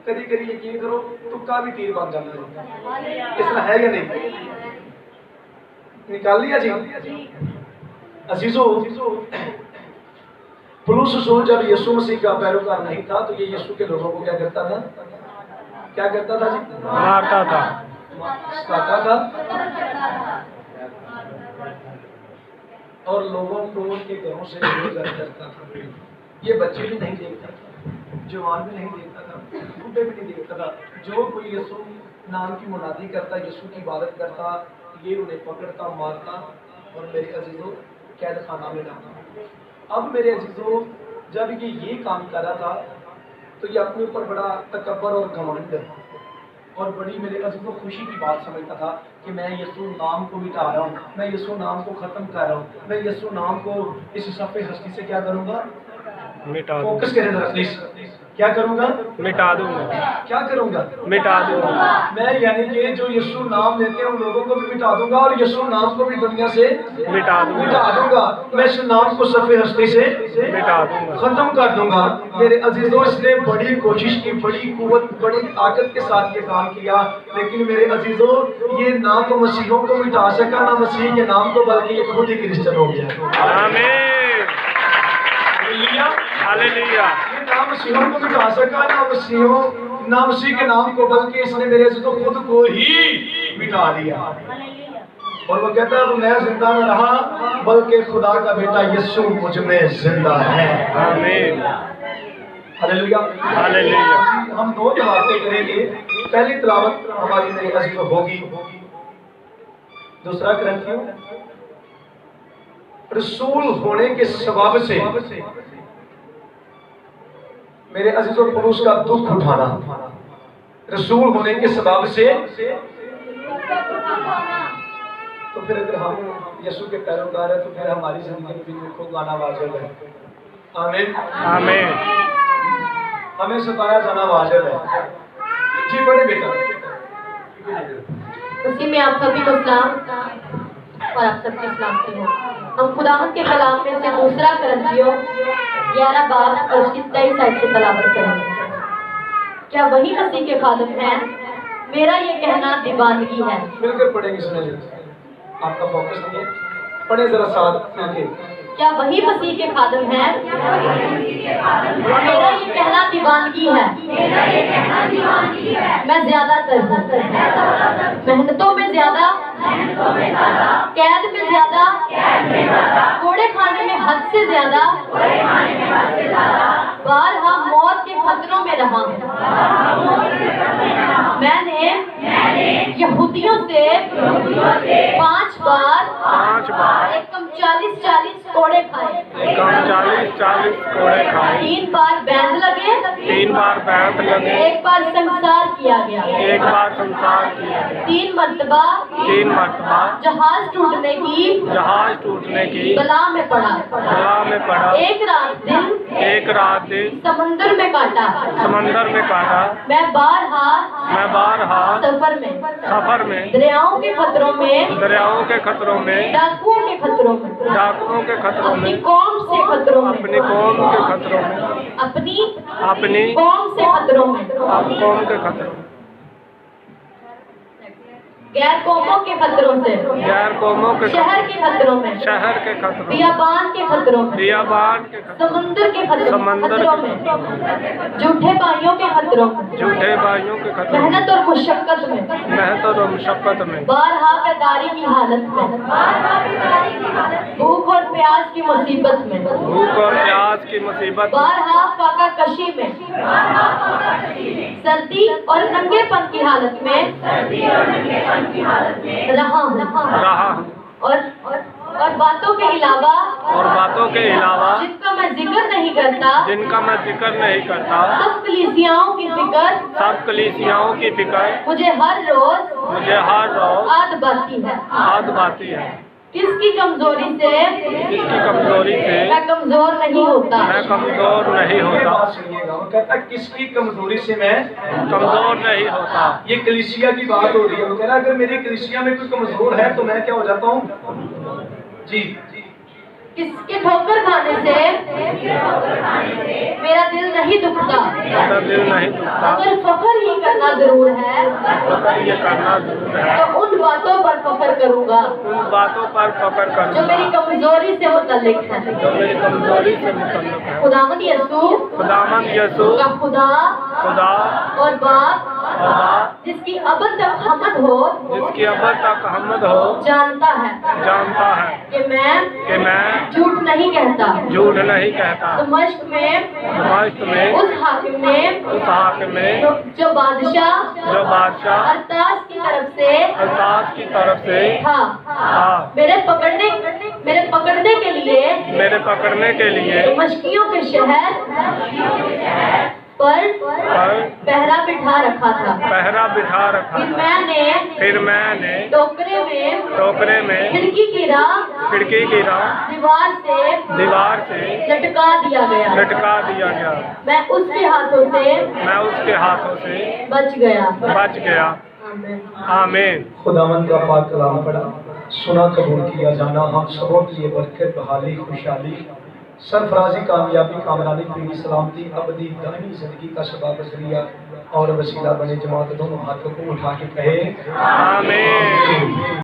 कभी कभी यकीन करो तुक्का भी तीर बन जाता है। इस तरह है या नहीं? निकाल लिया जी। अजीजों, पुलुस रसूल जब यीशु मसीह का पैरोकार नहीं था तो ये यीशु के लोगों को क्या करता था? क्या करता था जी? मारता था, सताता था और लोगों को उनके घरों से बेघर करता था। ये बच्चे भी नहीं देखता था, जवान भी नहीं देखता था, बूढ़े भी नहीं देखता था। जो कोई यीशु नाम की मुनादी करता, यीशु की इबादत करता, ये उन्हें पकड़ता, मारता और मेरे अजीजों कैद खाना में डालता। अब मेरे अजीजों, जब ये काम कर रहा था तो ये अपने ऊपर बड़ा तकब्बर और घमंड और बड़ी मेरे अजीजों खुशी की बात समझता था कि मैं यीशु नाम को मिटा रहा हूँ, मैं यीशु नाम को ख़त्म कर रहा हूँ, मैं यीशु नाम को इस सफ़े हस्ती से क्या करूँगा? मिटा फोकस करें जरा प्लीज। क्या करूँगा? मिटा दूंगा, क्या करूँगा? मिटा दूंगा। मैं यानी कि जो यीशु नाम लेते हैं उन लोगों को भी मिटा दूंगा और यीशु नाम को भी दुनिया से मिटा दूंगा। मैं इस नाम को सफ़े हस्ती से मिटा दूंगा, खत्म कर दूंगा। मेरे अजीजों, इसने बड़ी कोशिश की, बड़ी कुव्वत, बड़ी ताकत के साथ ये काम किया, लेकिन मेरे अजीजों ये ना तो मसीहों को मिटा सका, ना मसीह के नाम को, बल्कि ये खुद ही क्रिश्चियन हो गया। आमीन, हालेलुया। ये ना मसीहों को मिटा सका, ना मसीह के नाम को, बल्कि इसने मेरे अजीजों खुद को ही मिटा दिया। और वो कहता है मैं जिंदा न रहा, बल्कि खुदा का बेटा यीशु मुझ में जिंदा है। आमीन, हालेलुया, हालेलुया। हम दो बातें करेंगे। पहली तिलावत हमारी मेरे अजीजों होगी दूसरा ग्रंथियों रसूल होने के सबब से मेरे अजीजों पुरुष का दुख उठाना, रसूल होने के सबब से। तो फिर अगर हम यीशु के पैरोकार है तो फिर हमारी जिंदगी में भी देखो गाना वाजिब है। आमीन, आमीन। हमें सताया जाना वाजिब है। जी बड़े बेटा, उसी में आप सभी को सलाम और आप सबकी सलामती हो। हम खुदावंद के कलाम में से दूसरा ग्रंथियों 11 बाब और 23 साइड से तलावत करेंगे। क्या वही मसीह के खादिम हैं? मेरा ये कहना दीवानगी है। मिलकर पढ़ेंगे, सुनिए। आपका फोकस नहीं है, पढ़े जरा साथ मिलके। क्या वही मसीह के खादिम हैं? मेरा ये कहना दीवानगी है। मैं ज्यादातर मेहनतों में ज्यादा, कैद में ज्यादा, कोड़े खाने में हद से ज्यादा, बारहा मौत के खतरों में रहा। मैंने यहूदियों से 5 बार एकम 40 कोड़े खाए, 40 कोड़े खाए, 3 बार बैंड लगे, 3 बार बैंड लगे, 1 बार संसार किया गया, 1 बार संसार किया गया, 3 मर्तबा जहाज टूटने की बला में पड़ा, 1 रात दिन समुद्र में काटा, मैं बारहा सफर में दरियाओं के खतरों में, डाकुओं के खतरों में, अपनी कौम के खतरों में, अपनी कौम से खतरों में, गैर कौमों के खतरों से, शहर के खतरों में, बियाबान के खतरों में, समुद्र के खतरों में, झूठे भाइयों के खतरों में, मेहनत और मुशक्कत में, बारहा बेदारी की हालत में, भूख और प्यास की मुसीबत में, बारहा फाका कशी में, सर्दी और नंगेपन की हालत में रहा हूँ और बातों के अलावा जिनका मैं जिक्र नहीं करता, सब कलीसियाओं की फिक्र मुझे हर रोज आद बाती है। किसकी कमजोरी से मैं कमजोर नहीं होता। कहता किसकी कमजोरी से मैं कमजोर नहीं होता। ये कलीसिया की बात हो रही है। वो कह रहा अगर मेरी कलीसिया में कोई कमजोर है तो मैं क्या हो जाता हूँ जी। किसके ठोकर खाने से मेरा दिल नहीं दुखता, मेरा दिल नहीं दुखता, अगर फख्र ही करना जरूर है फख्र ये करना जरूर है, तो उन बातों पर फख्र करूंगा उन बातों पर फख्र जो करूंगा मेरी कमजोरी से मुतल्लिक है। जो मेरी कमजोरी से मुतल्लिक है। खुदावंद यसू खुदावंद यसू का खुदा खुदा और बाप और बाप जिसकी अब तक हमद हो जिसकी अब तक हमद हो जानता है जानता है कि मैं कि मैं झूठ नहीं कहता। झूठ नहीं कहता। दमिश्क में दमिश्क में उस हाकिम ने उस हाकिम में जो बादशाह जो बादशाह अरतास की तरफ से अल्ताफ की तरफ से था था मेरे पकड़ने के लिए मेरे पकड़ने के लिए दमिश्कियों के शहर पर पहरा बिठा रखा था। पहरा बिठा रखा था। फिर मैंने टोकरे में खिड़की की राह दीवार से लटका दिया गया। मैं उसके हाथों से बच गया। आमीन। खुदावंद का पाक कलाम पढ़ा, सुना, कबूल किया जाना हम सबों के लिए बरकत, बहाली, खुशहाली, सरफराजी, कामयाबी, कामरानी, पूरी सलामती, अबदी दानी जिंदगी का सबब जरिया और वसीला बने। जमात दोनों हाथों को उठा के कहे आमीन।